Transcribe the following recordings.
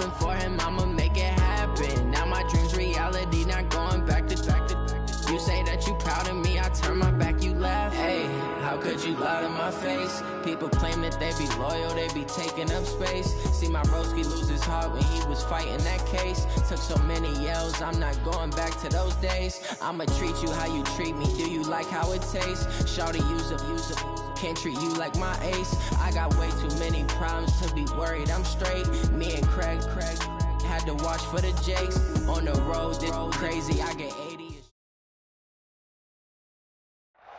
moving for him, I'ma make it happen. Now my dream's reality, not going back to. You say that you proud of me, I turn my back, you laugh. Hey, how could you lie to my face? People claim that they be loyal, they be taking up space. See my broski lose his heart when he was fighting that case. Took so many yells, I'm not going back to those days. I'ma treat you how you treat me, do you like how it tastes? Shawty, use up, can't treat you like my ace. I got way too many problems to be worried, I'm straight. Me and Craig had to watch for the Jakes. On the road, this crazy, I get 80.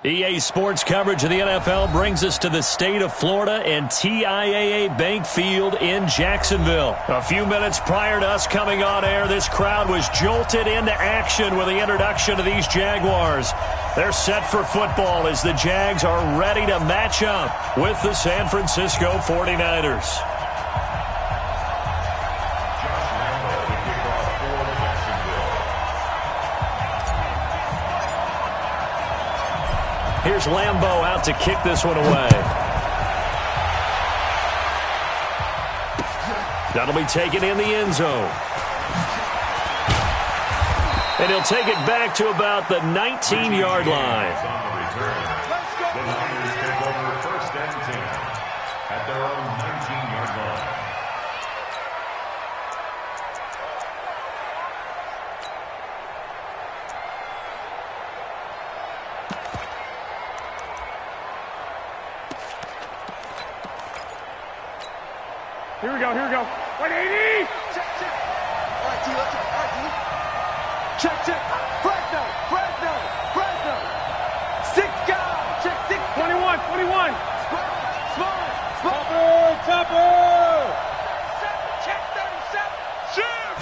EA Sports coverage of the NFL brings us to the state of Florida and TIAA Bank Field in Jacksonville. A few minutes prior to us coming on air, this crowd was jolted into action with the introduction of these Jaguars. They're set for football as the Jags are ready to match up with the San Francisco 49ers. Here's Lambeau out to kick this one away. That'll be taken in the end zone. And he'll take it back to about the 19-yard line. The Niners take over first and 10 at their own 19-yard line. Here we go. 180! Check. All right, D, let's go. All right, D. Check. Fresno. 6 guys. Check, 6. 21. Smart. Topper. Check 37. Shoot.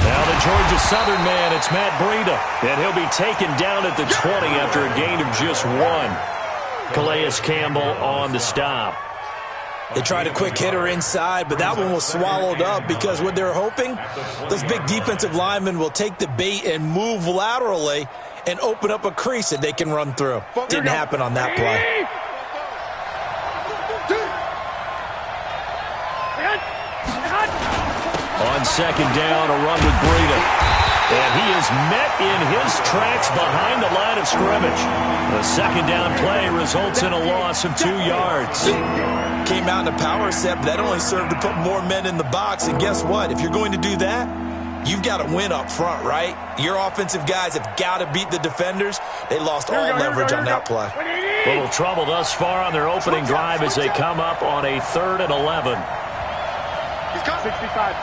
Now the Georgia Southern man, it's Matt Breida. And he'll be taken down at the 20 after a gain of just 1. Calais Campbell on the stop. They tried a quick hitter inside, but that one was swallowed up because what they're hoping, those big defensive linemen will take the bait and move laterally and open up a crease that they can run through. Didn't happen on that play. On second down, a run with Breida. And he is met in his tracks behind the line of scrimmage. The second down play results in a loss of 2 yards. Came out in a power set, but that only served to put more men in the box. And guess what? If you're going to do that, you've got to win up front, right? Your offensive guys have got to beat the defenders. They lost all leverage on that play. Little trouble thus far on their opening drive as they come up on a 3rd and 11. 65.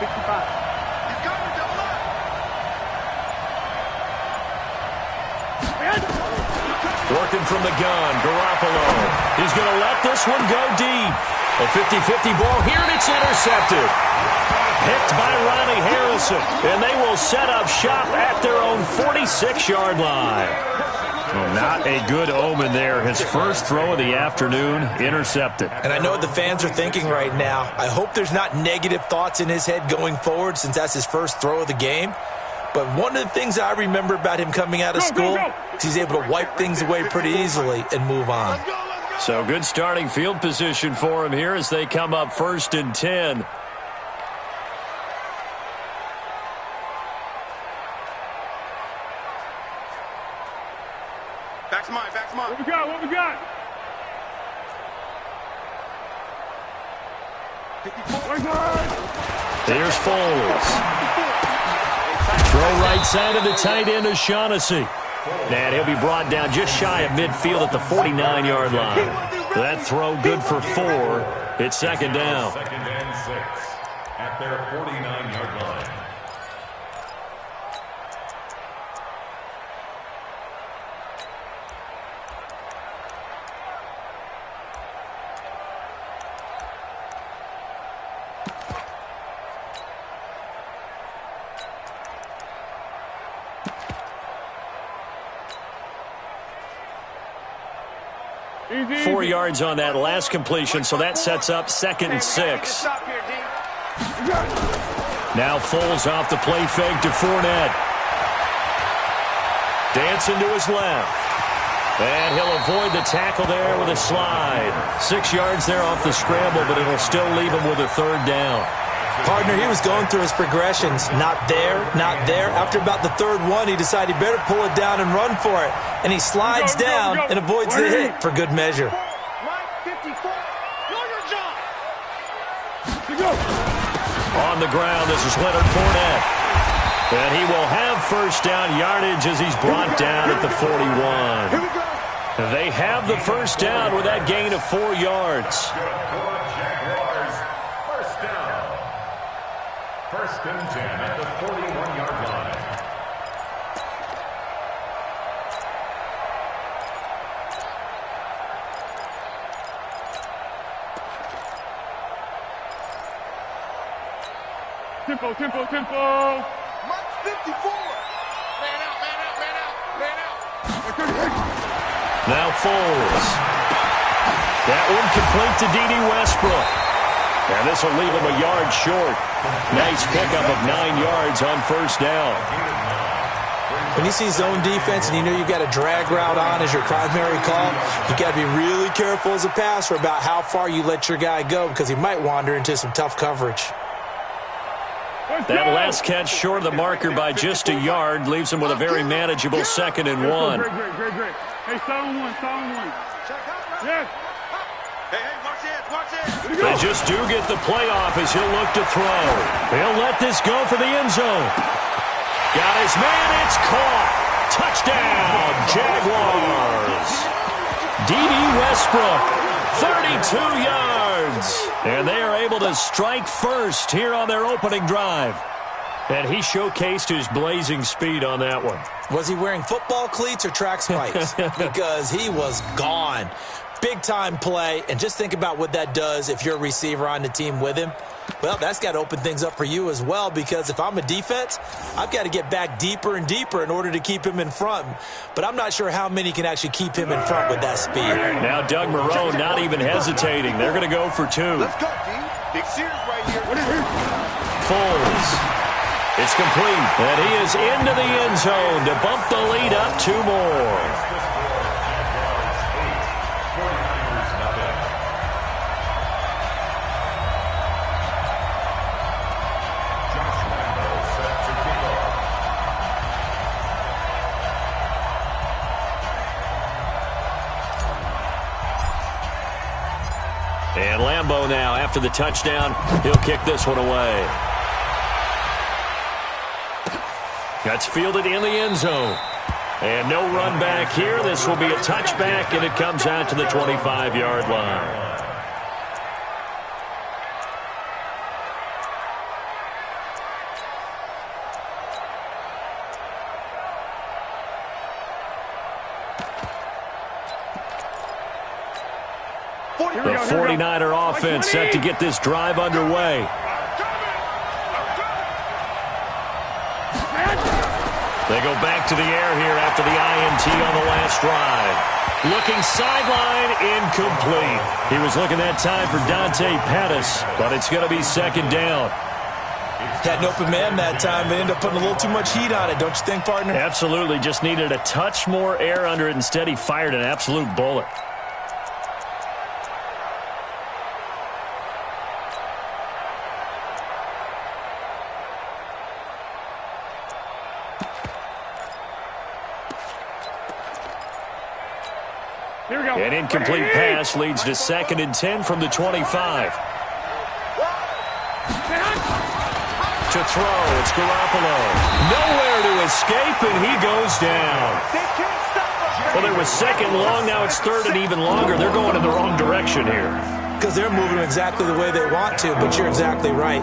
Working from the gun, Garoppolo. He's going to let this one go deep. A 50-50 ball here, and it's intercepted. Picked by Ronnie Harrison, and they will set up shop at their own 46-yard line. Well, not a good omen there. His first throw of the afternoon, intercepted. And I know what the fans are thinking right now. I hope there's not negative thoughts in his head going forward since that's his first throw of the game. But one of the things I remember about him coming out of school is he's able to wipe things away pretty easily and move on. So good starting field position for him here as they come up 1st and 10. Back to mine. What we got? 54. Here's Foles. Throw right side of the tight end of Shaughnessy. And he'll be brought down just shy of midfield at the 49-yard line. That throw good for 4. It's second down. 2nd and 6 at their 49-yard line. Easy. 4 yards on that last completion, so that sets up 2nd and 6. Now Foles off the play fake to Fournette. Dancing to his left. And he'll avoid the tackle there with a slide. 6 yards there off the scramble, but it'll still leave him with a 3rd down. Partner, he was going through his progressions. Not there, not there. After about the third one, he decided he better pull it down and run for it. And he slides down and avoids the hit for good measure. On the ground, this is Leonard Fournette. And he will have first down yardage as he's brought down at the 41. They have the first down with that gain of 4 yards. First and 10 at the 41-yard line. Tempo, tempo, tempo. Mark 54. Man out, man out, man out, man out. Now Foles. That one complete to D.D. Westbrook. And this will leave him a yard short. Nice pickup of 9 yards on first down. When you see zone defense and you know you've got a drag route on as your primary call, you got to be really careful as a passer about how far you let your guy go because he might wander into some tough coverage. That last catch short of the marker by just a yard leaves him with a very manageable 2nd and 1. Great. Hey, start on one. Yes. Hey, watch it. They just do get the playoff as he'll look to throw. He'll let this go for the end zone. Got his man, it's caught. Touchdown, Jaguars. D.D. Westbrook, 32 yards. And they are able to strike first here on their opening drive. And he showcased his blazing speed on that one. Was he wearing football cleats or track spikes? Because he was gone. Big-time play, and just think about what that does if you're a receiver on the team with him. Well, that's got to open things up for you as well, because if I'm a defense, I've got to get back deeper and deeper in order to keep him in front. But I'm not sure how many can actually keep him in front with that speed. Now Doug Marrone not even hesitating. They're going to go for 2. Let's go, D. Big series right here. Foles. It's complete, and he is into the end zone to bump the lead up 2 more. And Lambeau now, after the touchdown, he'll kick this one away. That's fielded in the end zone. And no run back here. This will be a touchback, and it comes out to the 25-yard line. The 49er offense set to get this drive underway. They go back to the air here after the INT on the last drive. Looking sideline, incomplete. He was looking that time for Dante Pettis, but it's going to be 2nd down. Had an open man that time, but ended up putting a little too much heat on it, don't you think, partner? Absolutely. Just needed a touch more air under it. Instead, he fired an absolute bullet. An incomplete pass leads to 2nd and 10 from the 25. To throw, it's Garoppolo. Nowhere to escape, and he goes down. Well, there was 2nd long, now it's 3rd and even longer. They're going in the wrong direction here. Because they're moving exactly the way they want to, but you're exactly right.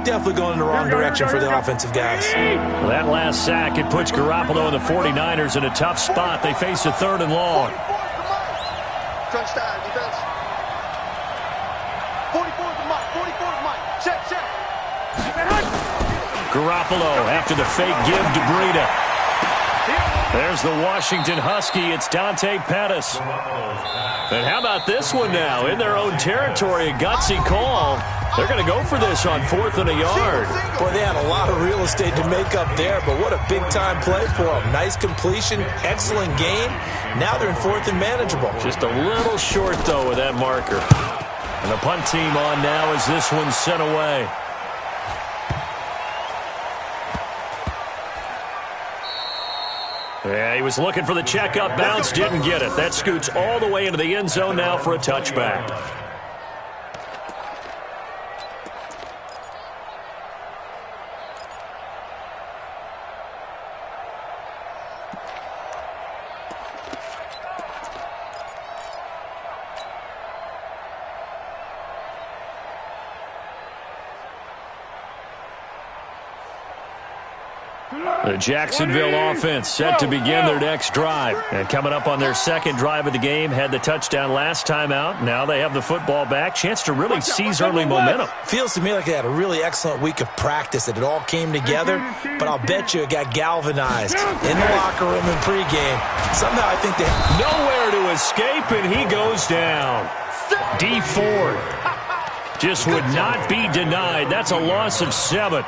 Definitely going in the wrong direction for the offensive guys. Well, that last sack, it puts Garoppolo and the 49ers in a tough spot. They face a 3rd and long. Crunch time, defense. 44's Mike. 44's Mike. Check. Garoppolo after the fake give to Breida. There's the Washington Husky. It's Dante Pettis. And how about this one now? In their own territory, a gutsy call. They're going to go for this on 4th and a yard. Boy, they had a lot of real estate to make up there, but what a big-time play for them. Nice completion, excellent game. Now they're in 4th and manageable. Just a little short, though, with that marker. And the punt team on now as this one's sent away. Yeah, he was looking for the checkup bounce, didn't get it. That scoots all the way into the end zone now for a touchback. The Jacksonville offense set to begin their next drive. And coming up on their second drive of the game, had the touchdown last time out. Now they have the football back. Chance to really seize early momentum. Feels to me like they had a really excellent week of practice, that it all came together. But I'll bet you it got galvanized in the locker room in pregame. Somehow I think they have nowhere to escape, and he goes down. D Ford just would not be denied. That's a loss of 7.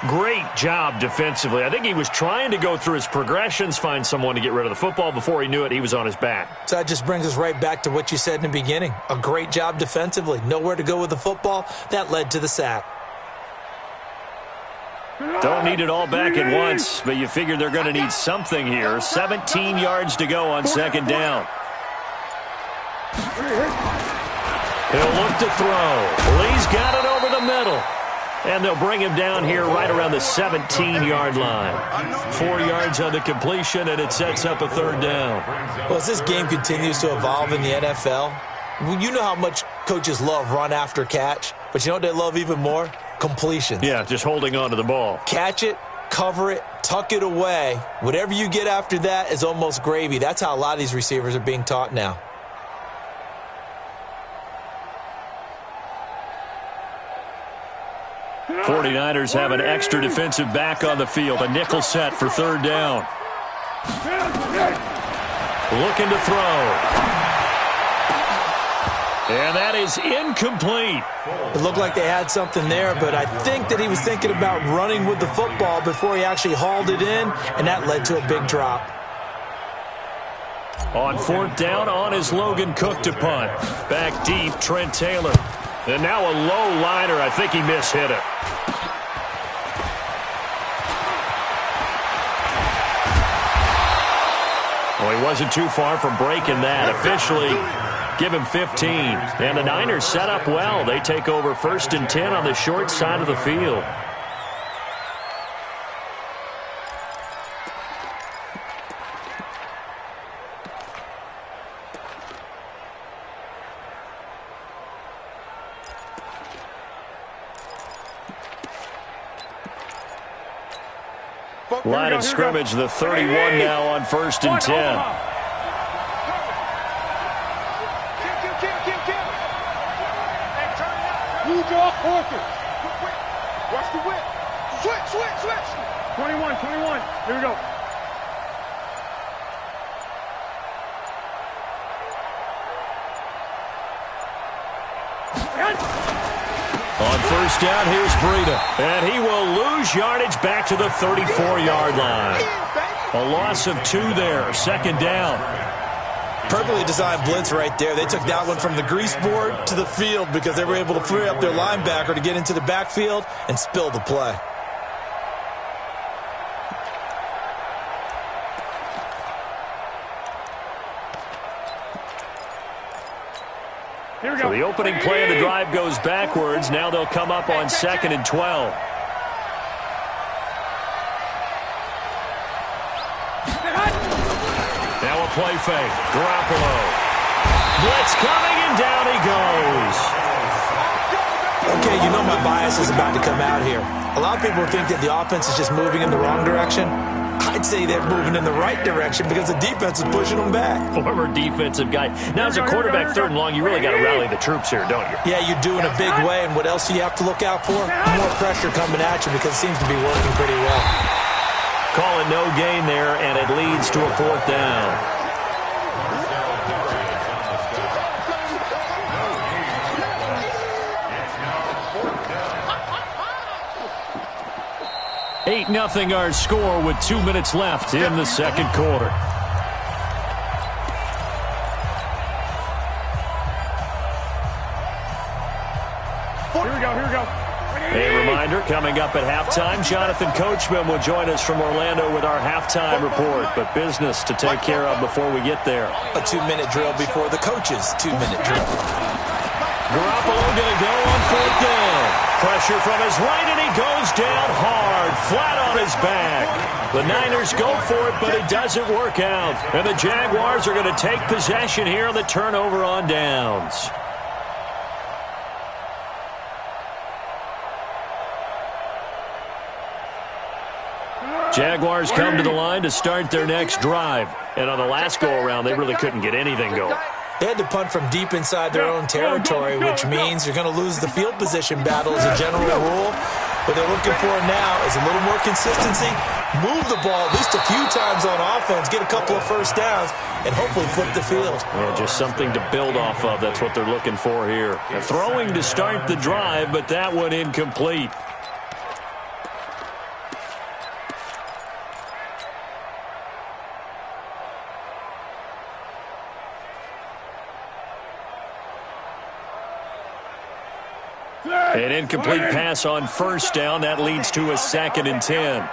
Great job defensively. I think he was trying to go through his progressions, find someone to get rid of the football. Before he knew it, he was on his back. So that just brings us right back to what you said in the beginning. A great job defensively. Nowhere to go with the football. That led to the sack. Don't need it all back at once, but you figure they're going to need something here. 17 yards to go on second down. He'll look to throw. Lee's got it over the middle. And they'll bring him down here right around the 17-yard line. 4 yards on the completion, and it sets up a third down. Well, as this game continues to evolve in the NFL, you know how much coaches love run after catch, but you know what they love even more? Completion. Yeah, just holding on to the ball. Catch it, cover it, tuck it away. Whatever you get after that is almost gravy. That's how a lot of these receivers are being taught now. '49ers have an extra defensive back on the field. A nickel set for third down. Looking to throw. And that is incomplete. It looked like they had something there, but I think that he was thinking about running with the football before he actually hauled it in, and that led to a big drop. On fourth down, on is Logan Cook to punt. Back deep, Trent Taylor. And now a low liner. I think he mishit it. Well, he wasn't too far from breaking that. Officially, give him 15. And the Niners set up well. They take over 1st and 10 on the short side of the field. Line of scrimmage, the 31 now on 1st and 10. Watch the whip. Switch. 21. Here we go. On first down, here's Breida. And he will lose yardage back to the 34-yard line. A loss of 2 there. Second down. Perfectly designed blitz right there. They took that one from the grease board to the field because they were able to free up their linebacker to get into the backfield and spill the play. Here we go. So the opening play of the drive goes backwards. Now they'll come up on 2nd and 12. Now a play fake. Garoppolo. Blitz coming, and down he goes. Okay, you know my bias is about to come out here. A lot of people think that the offense is just moving in the wrong direction. I'd say they're moving in the right direction because the defense is pushing them back. Former defensive guy. Now, as a quarterback, 3rd and long, you really got to rally the troops here, don't you? Yeah, you do in a big way. And what else do you have to look out for? More pressure coming at you because it seems to be working pretty well. Call it no gain there, and it leads to a 4th down. Nothing our score with 2 minutes left in the second quarter. Here we go. A reminder, coming up at halftime, Jonathan Coachman will join us from Orlando with our halftime report. But business to take care of before we get there. A 2-minute drill before the coach's 2-minute drill. Garoppolo going to go on 4th down. Pressure from his right, and he goes down hard, flat on his back. The Niners go for it, but it doesn't work out. And the Jaguars are going to take possession here on the turnover on downs. Jaguars come to the line to start their next drive. And on the last go-around, they really couldn't get anything going. They had to punt from deep inside their own territory, which means you're going to lose the field position battle as a general rule. What they're looking for now is a little more consistency, move the ball at least a few times on offense, get a couple of first downs, and hopefully flip the field. Yeah, just something to build off of. That's what they're looking for here. Throwing to start the drive, but that one incomplete. An incomplete pass on 1st down. That leads to a 2nd and 10.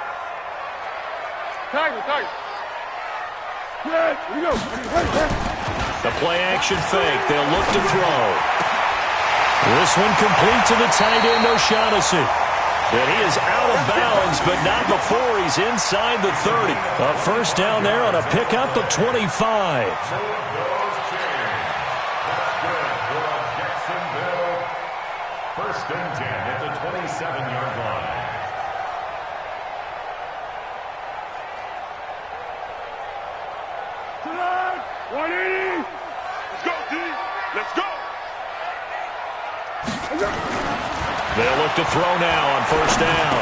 The play-action fake. They'll look to throw. This one complete to the tight end, O'Shaughnessy. And he is out of bounds, but not before he's inside the 30. A 1st down there on a pickup of 25. First and 10 at the 27-yard line. Tonight, 180. Let's go, D. Let's go. They'll look to throw now on 1st down.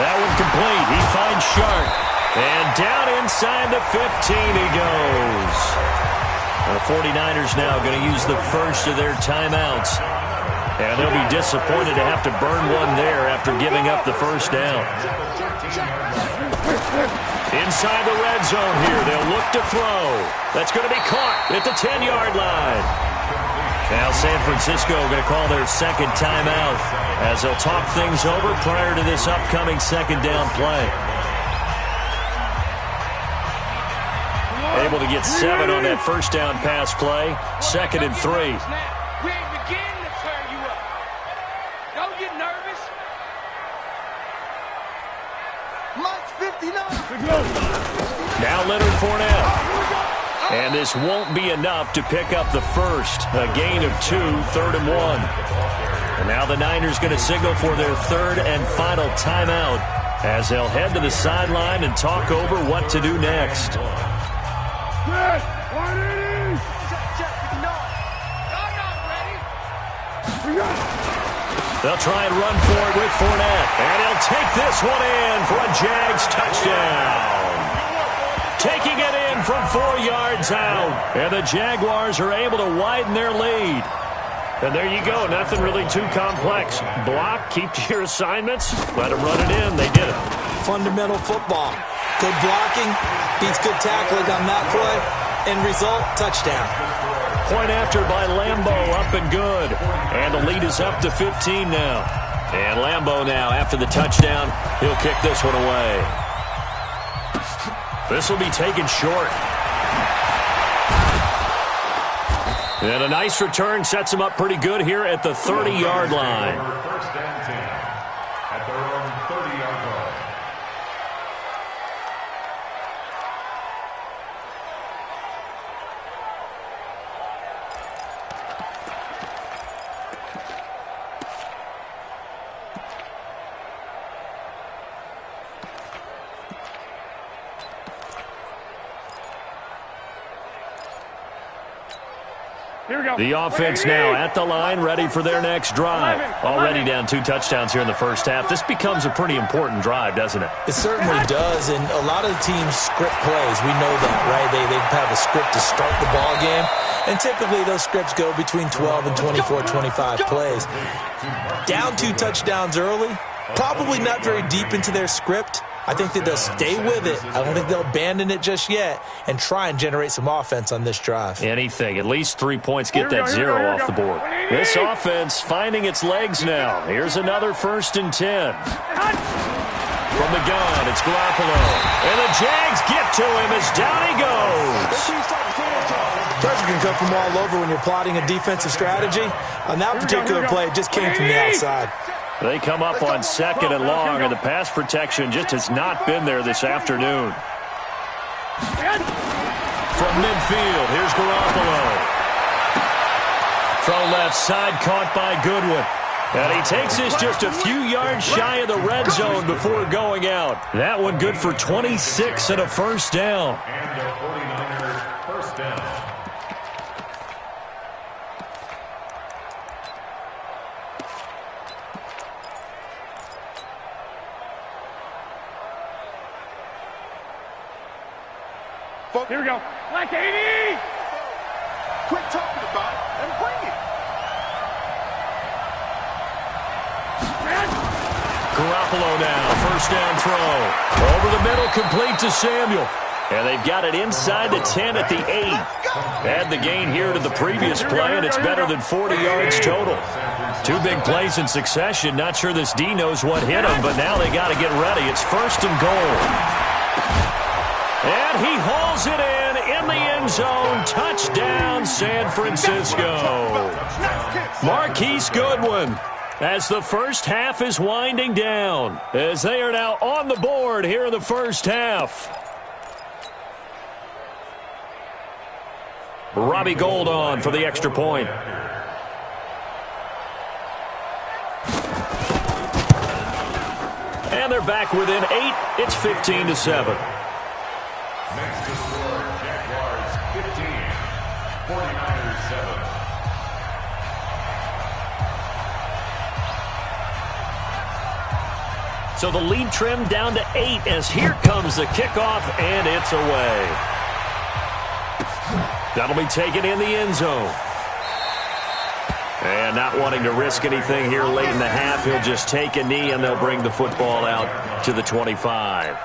That one complete. He finds Sharp. And down inside the 15 he goes. The 49ers now going to use the first of their timeouts. And they'll be disappointed to have to burn one there after giving up the 1st down. Inside the red zone here, they'll look to throw. That's going to be caught at the 10-yard line. Now San Francisco going to call their 2nd timeout as they'll talk things over prior to this upcoming 2nd down play. Able to get 7 on that 1st down pass play. 2nd and 3. Now Leonard Fournette. And this won't be enough to pick up the first. A gain of 2, 3rd and 1. And now the Niners going to signal for their 3rd and final timeout as they'll head to the sideline and talk over what to do next. They'll try and run for it with Fournette. And he'll take this one in for a Jags touchdown. Taking it in from 4 yards out. And the Jaguars are able to widen their lead. And there you go. Nothing really too complex. Block, keep to your assignments, let them run it in. They did it. Fundamental football. Good blocking beats good tackling on that play. End result, touchdown. Point after by Lambo, up and good. And the lead is up to 15 now. And Lambo now, after the touchdown, he'll kick this one away. This will be taken short. And a nice return sets him up pretty good here at the 30-yard line. First and 10 at their own 30-yard line. The offense now at the line, ready for their next drive. Already down 2 touchdowns here in the first half. This becomes a pretty important drive, doesn't it? It certainly does, and a lot of the teams script plays. We know that, right? They have a script to start the ball game, and typically those scripts go between 12 and 24, 25 plays. Down 2 touchdowns early, probably not very deep into their script. I think that they'll stay with it. I don't think they'll abandon it just yet and try and generate some offense on this drive. Anything. At least 3 points get that zero off the board. This offense finding its legs now. Here's another 1st and 10. From the gun, it's Garoppolo. And the Jags get to him as down he goes. Pressure can come from all over when you're plotting a defensive strategy. On that particular play, it just came from the outside. They come up on 2nd and long, and the pass protection just has not been there this afternoon. From midfield, here's Garoppolo. Throw left side, caught by Goodwin. And he takes this just a few yards shy of the red zone before going out. That one good for 26 and a 1st down. And the 49ers 1st down. Here we go. Like 80! Quit talking about it and bring it. Garoppolo now, 1st down throw. Over the middle, complete to Samuel. And they've got it inside the 10 at the 8. Add the gain here to the previous play, and it's better than 40 yards total. 2 big plays in succession. Not sure this D knows what hit him, but now they got to get ready. It's 1st and goal. And he hauls it in the end zone. Touchdown, San Francisco. Marquise Goodwin, as the first half is winding down, as they are now on the board here in the first half. Robbie Gould on for the extra point. And they're back within 8. It's 15-7. Next to score, Jaguars 15, 49ers 7. So the lead trimmed down to 8 as here comes the kickoff, and it's away. That'll be taken in the end zone. And not wanting to risk anything here late in the half, he'll just take a knee, and they'll bring the football out to the 25.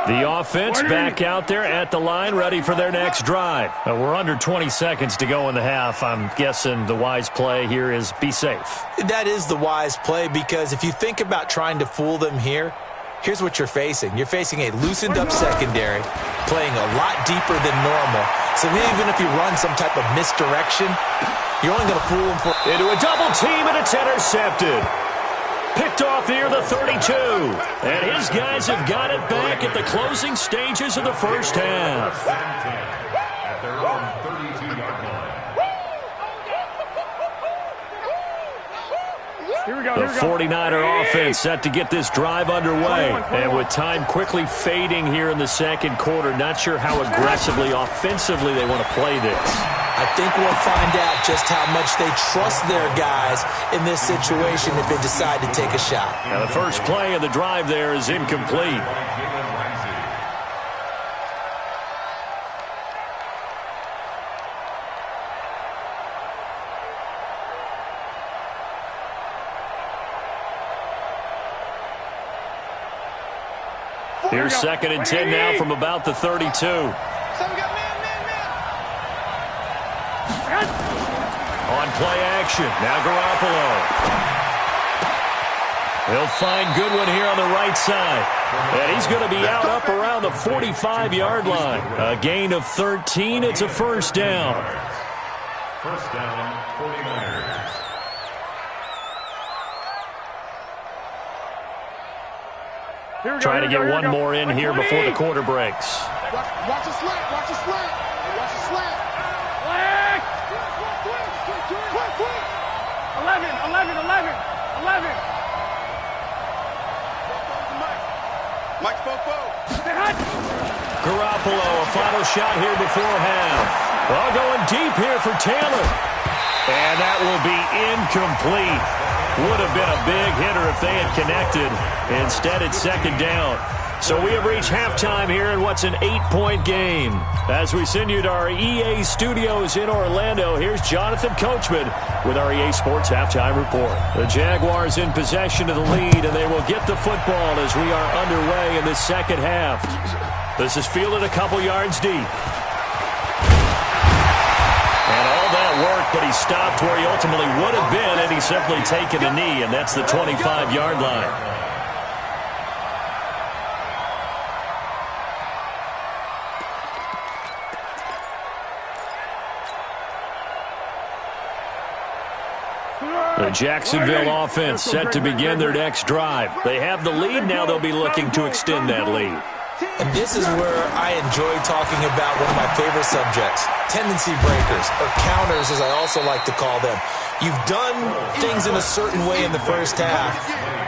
The offense back out there at the line, ready for their next drive. We're under 20 seconds to go in the half. I'm guessing the wise play here is be safe. That is the wise play, because if you think about trying to fool them here, here's what you're facing. You're facing a loosened up secondary, playing a lot deeper than normal. So even if you run some type of misdirection, you're only going to fool them for... Into a double team, and it's intercepted. Picked off near the 32. And his guys have got it back at the closing stages of the first half. At their own 32-yard line. Here we go. The 49er offense set to get this drive underway. And with time quickly fading here in the second quarter, not sure how aggressively, offensively they want to play this. I think we'll find out just how much they trust their guys in this situation if they decide to take a shot. Now the first play of the drive there is incomplete. Here's 2nd and 10 now from about the 32. On play action, now Garoppolo. He'll find Goodwin here on the right side. And he's going to be out up around the 45-yard line. A gain of 13, it's a 1st down. 1st down, 49ers. Trying to get one more in here before the quarter breaks. Watch the slant. Watch the slant. Watch the slant. Quick! Quick. 11. Mike Fofo. Garoppolo, a final shot here before half. Well, going deep here for Taylor. And that will be incomplete. Would have been a big hitter if they had connected. Instead, it's 2nd down. So we have reached halftime here in what's an 8-point game. As we send you to our EA studios in Orlando, here's Jonathan Coachman with our EA Sports Halftime Report. The Jaguars in possession of the lead, and they will get the football as we are underway in the second half. This is fielded a couple yards deep. And all that work, but he stopped where he ultimately would have been, and he's simply taken a knee, and that's the 25-yard line. The Jacksonville offense set to begin their next drive. They have the lead. Now they'll be looking to extend that lead. And this is where I enjoy talking about one of my favorite subjects, tendency breakers, or counters as I also like to call them. You've done things in a certain way in the first half,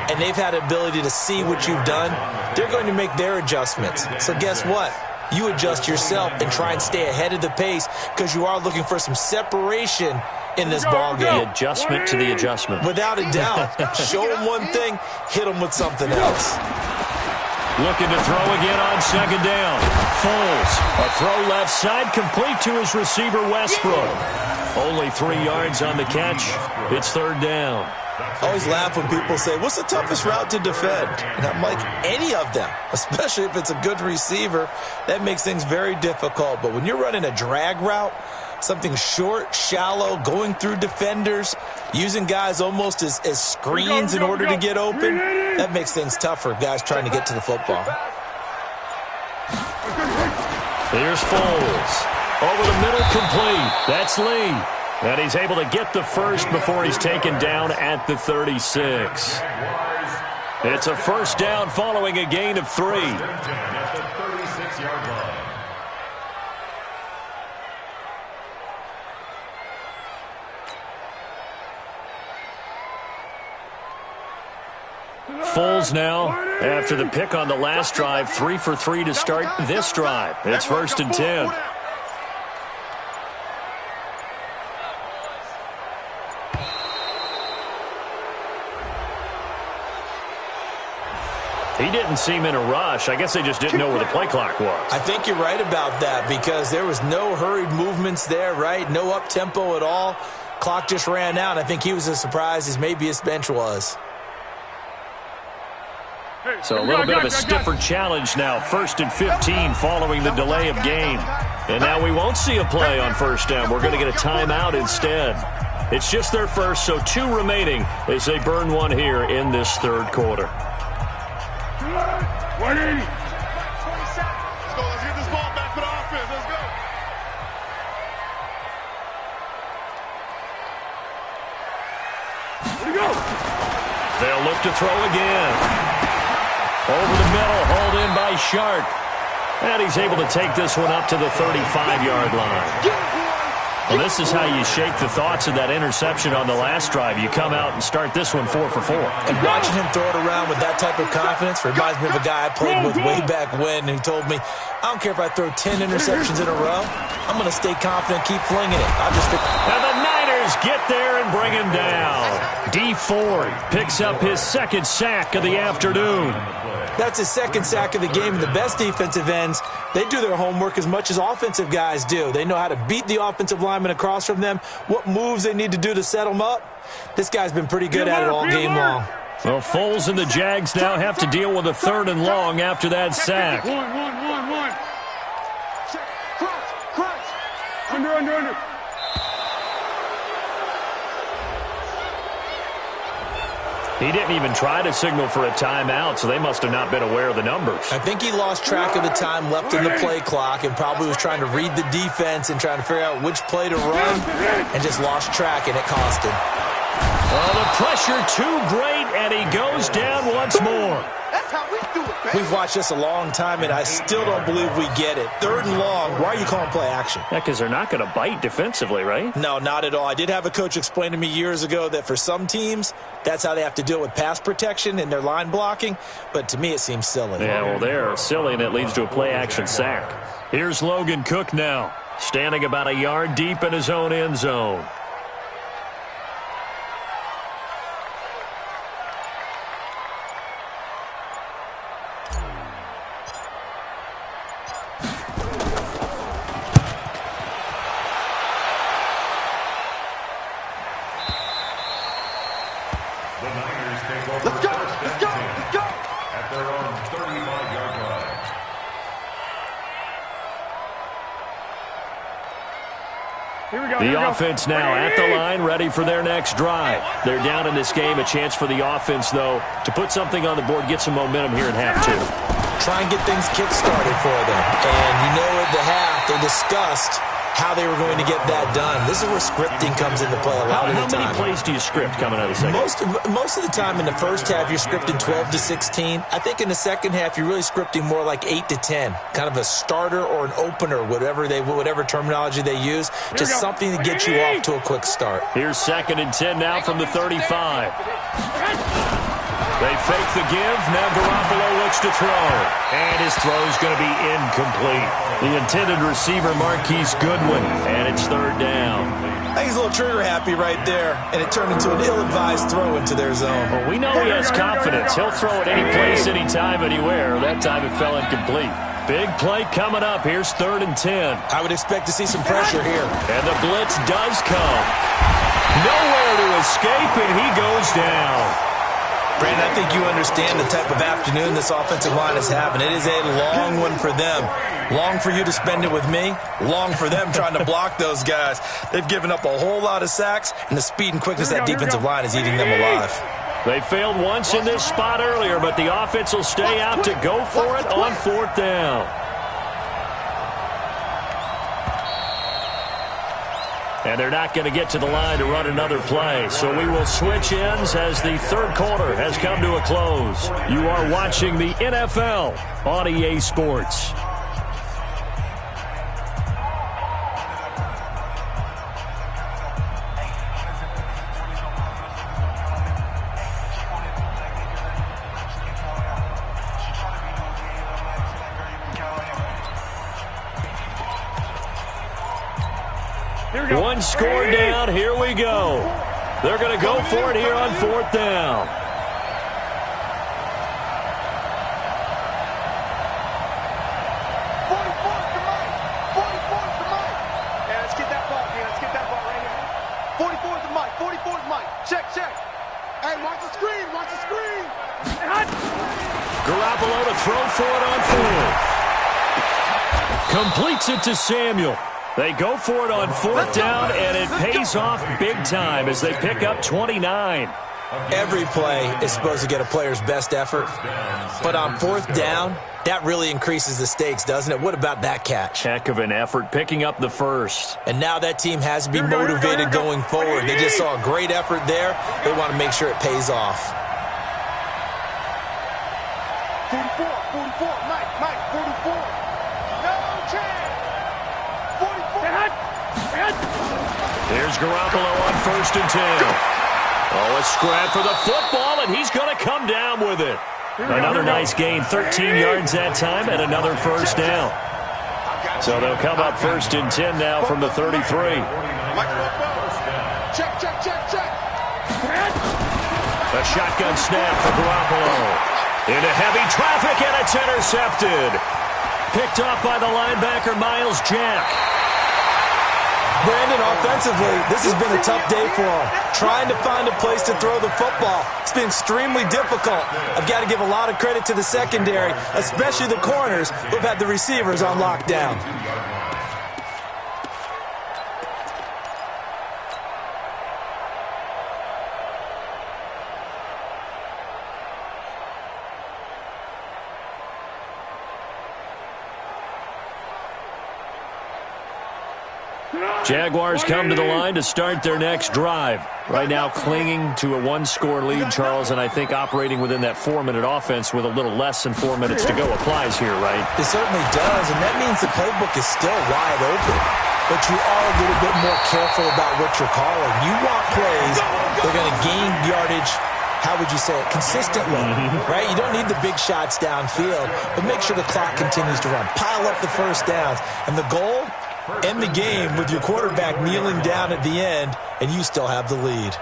and they've had the ability to see what you've done. They're going to make their adjustments. So guess what? You adjust yourself and try and stay ahead of the pace because you are looking for some separation in this ball game. The adjustment to the adjustment. Without a doubt. Show them one thing, hit them with something else. Looking to throw again on second down. Foles. A throw left side, complete to his receiver, Westbrook. Only 3 yards on the catch. It's third down. I always laugh when people say, what's the toughest route to defend? And I'm like, any of them, especially if it's a good receiver. That makes things very difficult. But when you're running a drag route, something short, shallow, going through defenders, using guys almost as screens in order to get open, that makes things tougher, guys trying to get to the football. Here's Foles. Over the middle, complete. That's Lee. And he's able to get the first before he's taken down at the 36. It's a first down following a gain of 3. Foles now, after the pick on the last drive, 3 for 3 to start this drive. It's first and 10. He didn't seem in a rush. I guess they just didn't know where the play clock was. I think you're right about that because there was no hurried movements there, right? No up-tempo at all. Clock just ran out. I think he was as surprised as maybe his bench was. So a little bit of a stiffer challenge now. First and 15 following the delay of game. And now we won't see a play on first down. We're going to get a timeout instead. It's just their first, so 2 remaining as they burn 1 here in this third quarter. 180. Let's go. Let's get this ball back for the offense. Let's go. Here we go. They'll look to throw again. Over the middle, hauled in by Shark. And he's able to take this one up to the 35-yard line. Well, this is how you shake the thoughts of that interception on the last drive. You come out and start this one 4 for 4. And watching him throw it around with that type of confidence reminds me of a guy I played with way back when who told me, I don't care if I throw 10 interceptions in a row. I'm going to stay confident, keep flinging it. And the Niners get there and bring him down. D Ford picks up his second sack of the afternoon. That's his second sack of the game. And the best defensive ends, they do their homework as much as offensive guys do. They know how to beat the offensive lineman across from them, what moves they need to do to set them up. This guy's been pretty good at it all game long. Well, Foles and the Jags now have to deal with a 3rd and long after that sack. One. Crunch. Under. He didn't even try to signal for a timeout, so they must have not been aware of the numbers. I think he lost track of the time left in the play clock and probably was trying to read the defense and trying to figure out which play to run and just lost track, and it cost him. Oh, the pressure too great, and he goes down once more. That's how we do it, man. We've watched this a long time, and I still don't believe we get it. 3rd and long, why are you calling play action? Yeah, because they're not going to bite defensively, right? No, not at all. I did have a coach explain to me years ago that for some teams, that's how they have to deal with pass protection and their line blocking, but to me it seems silly. Yeah, well, they're silly, and it leads to a play-action sack. Here's Logan Cook now, standing about a yard deep in his own end zone. The offense now at the line, ready for their next drive. They're down in this game. A chance for the offense, though, to put something on the board, get some momentum here in half two. Try and get things kick-started for them. And you know at the half, they discussed how they were going to get that done. This is where scripting comes into play a lot of the time. How many plays do you script coming out of the second? Most of the time in the first half, you're scripting 12 to 16. I think in the second half, you're really scripting more like 8 to 10. Kind of a starter or an opener, whatever terminology they use. Just something to get you off to a quick start. Here's 2nd and 10 now from the 35. They fake the give. Now Garoppolo looks to throw. And his throw's going to be incomplete. The intended receiver, Marquise Goodwin. And it's 3rd down. I think he's a little trigger happy right there. And it turned into an ill-advised throw into their zone. Well, we know he has confidence. He'll throw it any place, anytime, anywhere. That time it fell incomplete. Big play coming up. Here's 3rd and 10. I would expect to see some pressure here. And the blitz does come. Nowhere to escape, and he goes down. Brandon, I think you understand the type of afternoon this offensive line is having. It is a long one for them. Long for you to spend it with me. Long for them trying to block those guys. They've given up a whole lot of sacks, and the speed and quickness of that defensive line is eating them alive. They failed once in this spot earlier, but the offense will stay out to go for it on 4th down. And they're not going to get to the line to run another play. So we will switch ends as the 3rd quarter has come to a close. You are watching the NFL on EA Sports. One score down. Here we go. They're going to go for it here on 4th down. Garoppolo to throw for it on 4th. Completes it to Samuel. They go for it on 4th down, and it pays off big time as they pick up 29. Every play is supposed to get a player's best effort, but on 4th down, that really increases the stakes, doesn't it? What about that catch? Heck of an effort, picking up the first. And now that team has to be motivated going forward. They just saw a great effort there. They want to make sure it pays off. 44, Mike, 44. No chance. 44. Here's Garoppolo on 1st and 10. Oh, a scrap for the football, and he's going to come down with it. Another nice gain, 13 yards that time, and another 1st down. So they'll come up 1st and 10 now from the 33. Check. A shotgun snap for Garoppolo. Into heavy traffic, and it's intercepted. Picked off by the linebacker, Miles Jack. Brandon, offensively, this has been a tough day for him. Trying to find a place to throw the football. It's been extremely difficult. I've got to give a lot of credit to the secondary, especially the corners who've had the receivers on lockdown. Jaguars come to the line to start their next drive. Right now clinging to a 1-score lead, Charles, and I think operating within that 4-minute offense with a little less than 4 minutes to go applies here, right? It certainly does, and that means the playbook is still wide open. But you are a little bit more careful about what you're calling. You want plays, they're going to gain yardage, how would you say it, consistently, right? You don't need the big shots downfield, but make sure the clock continues to run. Pile up the 1st downs, and the goal? End the game with your quarterback kneeling down at the end, and you still have the lead.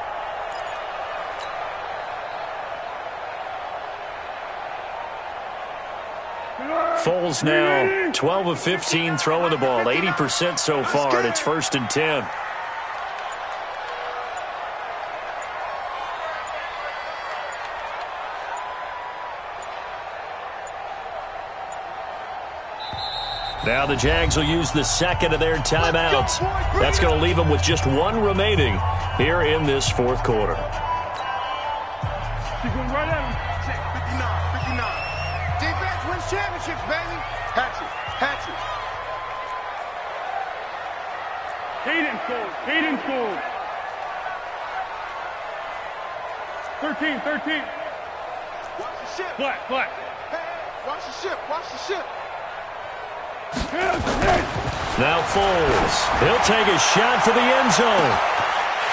Foles now 12 of 15 throwing the ball, 80% so far, and it's 1st and 10. Now the Jags will use the second of their timeouts. That's going to leave them with just one remaining here in this fourth quarter. Keep going right at him. 59. Defense wins championships, baby. Hatchet. Hayden scored. 13. Watch the ship. Flat. Hey, watch the ship. Now Foles. He'll take a shot for the end zone.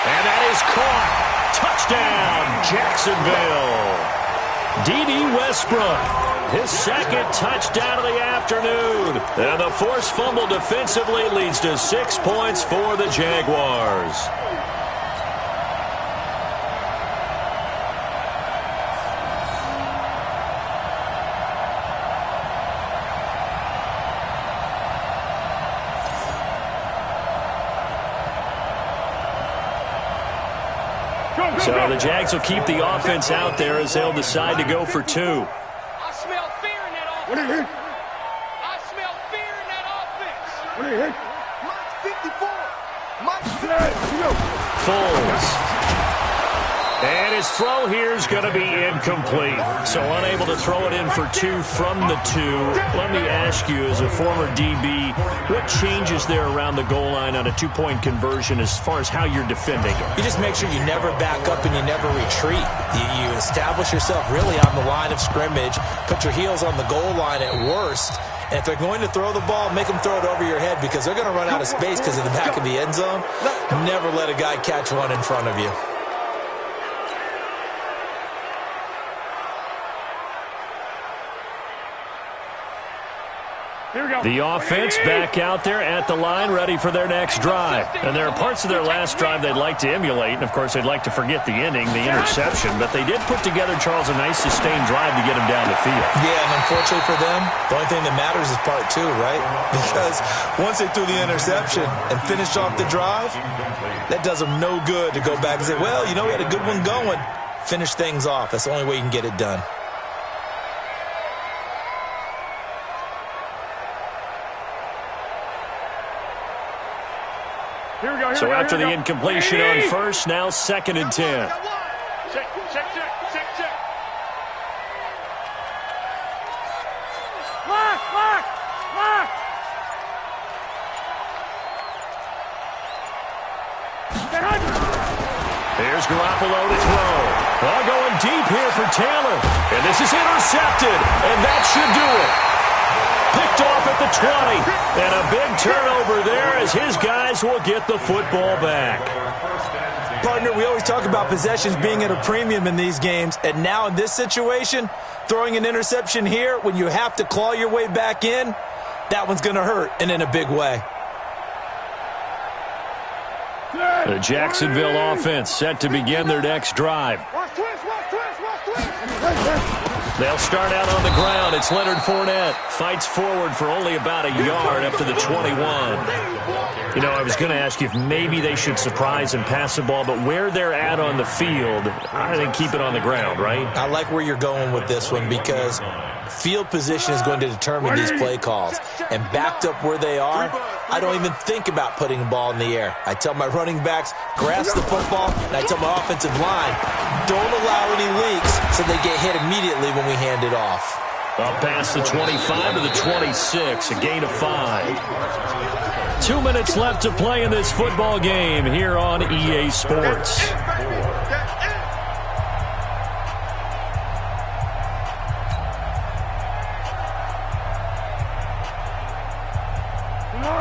And that is caught. Touchdown, Jacksonville. D.D. Westbrook, his second touchdown of the afternoon. And the forced fumble defensively leads to 6 points for the Jaguars. So the Jags will keep the offense out there as they'll decide to go for 2. I smell fear in that offense. I smell fear in that offense. Mike 54. Foles. And his throw here is going to be incomplete. So unable to throw it in for 2 from the 2. Let me ask you, as a former DB, what changes there around the goal line on a 2-point conversion as far as how you're defending it? You just make sure you never back up and you never retreat. You establish yourself really on the line of scrimmage, put your heels on the goal line at worst, and if they're going to throw the ball, make them throw it over your head because they're going to run out of space because of the back of the end zone. Never let a guy catch one in front of you. The offense back out there at the line, ready for their next drive. And there are parts of their last drive they'd like to emulate, and of course they'd like to forget the ending, the interception. But they did put together, Charles, a nice sustained drive to get them down the field. Yeah, and unfortunately for them, the only thing that matters is part 2, right? Because once they threw the interception and finished off the drive, that does them no good to go back and say, well, you know, we had a good one going. Finish things off. That's the only way you can get it done. So after the incompletion on first, now 2nd and 10. Check. Lock. Here's Garoppolo to throw. Ball going deep here for Taylor. And this is intercepted. And that should do it. Picked off at the 20. And a big turnover there as his guys will get the football back. Partner, we always talk about possessions being at a premium in these games. And now in this situation, throwing an interception here when you have to claw your way back in, that one's going to hurt, and in a big way. The Jacksonville offense set to begin their next drive. They'll start out on the ground. It's Leonard Fournette. Fights forward for only about a yard up to the 21. You know, I was going to ask you if maybe they should surprise and pass the ball, but where they're at on the field, I think keep it on the ground, right? I like where you're going with this one because field position is going to determine these play calls. And backed up where they are, I don't even think about putting the ball in the air. I tell my running backs, grasp the football, and I tell my offensive line, don't allow any leaks so they get hit immediately when we hand it off. Up past the 25 to the 26, a gain of 5. 2 minutes left to play in this football game here on EA Sports.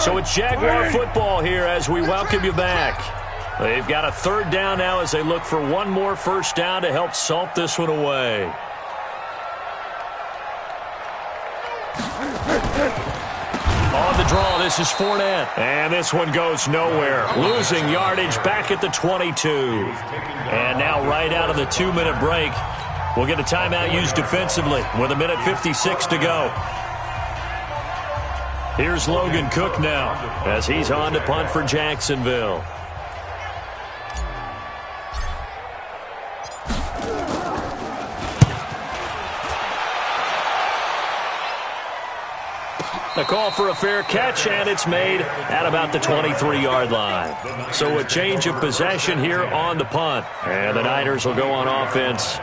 So it's Jaguar football here as we welcome you back. They've got a 3rd down now as they look for one more first down to help salt this one away. On the draw, this is Fournette. And this one goes nowhere. Losing yardage back at the 22. And now right out of the 2-minute break, we'll get a timeout used defensively with 1:56 to go. Here's Logan Cook now as he's on to punt for Jacksonville. The call for a fair catch, and it's made at about the 23-yard line. So a change of possession here on the punt. And the Niners will go on offense.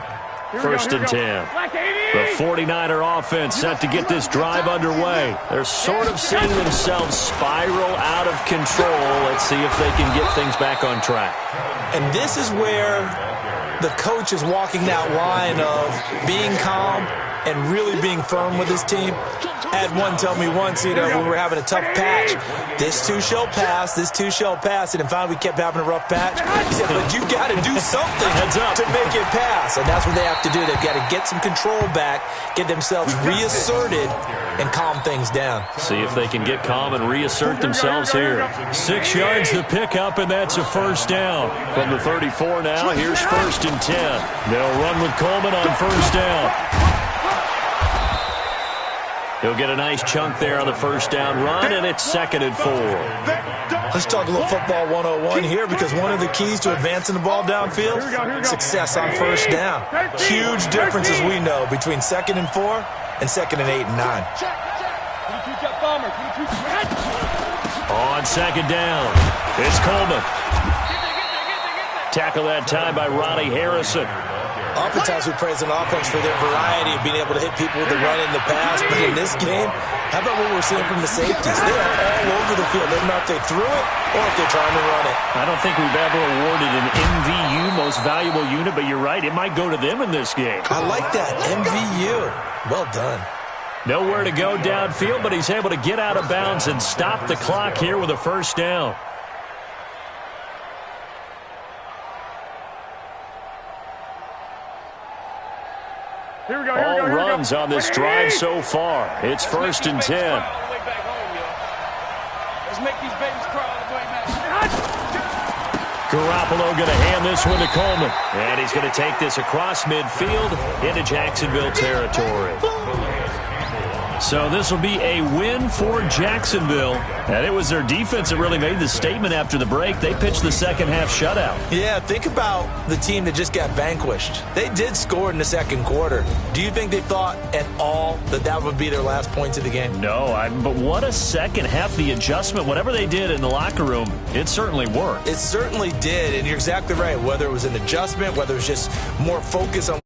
First and 10. The 49er offense set to get this drive underway. They're sort of seeing themselves spiral out of control. Let's see if they can get things back on track. And this is where the coach is walking that line of being calm and really being firm with his team. I had one tell me once, when we were having a tough patch, this too shall pass, this too shall pass, and finally we kept having a rough patch. He said, but you got to do something to make it pass, and that's what they have to do. They've got to get some control back, get themselves reasserted, and calm things down. See if they can get calm and reassert themselves here. 6 yards to pick up, and that's a first down. From the 34 now, here's first and 10. They'll run with Coleman on first down. He'll get a nice chunk there on the first down run, and it's 2nd and 4. Let's talk a little football 101 here, because one of the keys to advancing the ball downfield, success on first down. Huge difference, as we know, between 2nd and 4 and 2nd and 8 and 9. On 2nd down, it's Coleman. Tackle that time by Ronnie Harrison. Oftentimes we praise an offense for their variety of being able to hit people with the run in the pass, but in this game, how about what we're seeing from the safeties? They are all over the field. They don't know if they threw it or if they're trying to run it. I don't think we've ever awarded an MVU, most valuable unit, but you're right, it might go to them in this game. I like that, MVU. Well done. Nowhere to go downfield, but he's able to get out of bounds and stop the clock here with a first down. All runs on this drive so far. It's first and 10. Let's make these babies cry all the way back. Garoppolo going to hand this one to Coleman. And he's going to take this across midfield into Jacksonville territory. So this will be a win for Jacksonville. And it was their defense that really made the statement after the break. They pitched the second half shutout. Yeah, think about the team that just got vanquished. They did score in the second quarter. Do you think they thought at all that that would be their last points of the game? No, but what a second half. The adjustment, whatever they did in the locker room, it certainly worked. It certainly did, and you're exactly right. Whether it was an adjustment, whether it was just more focus on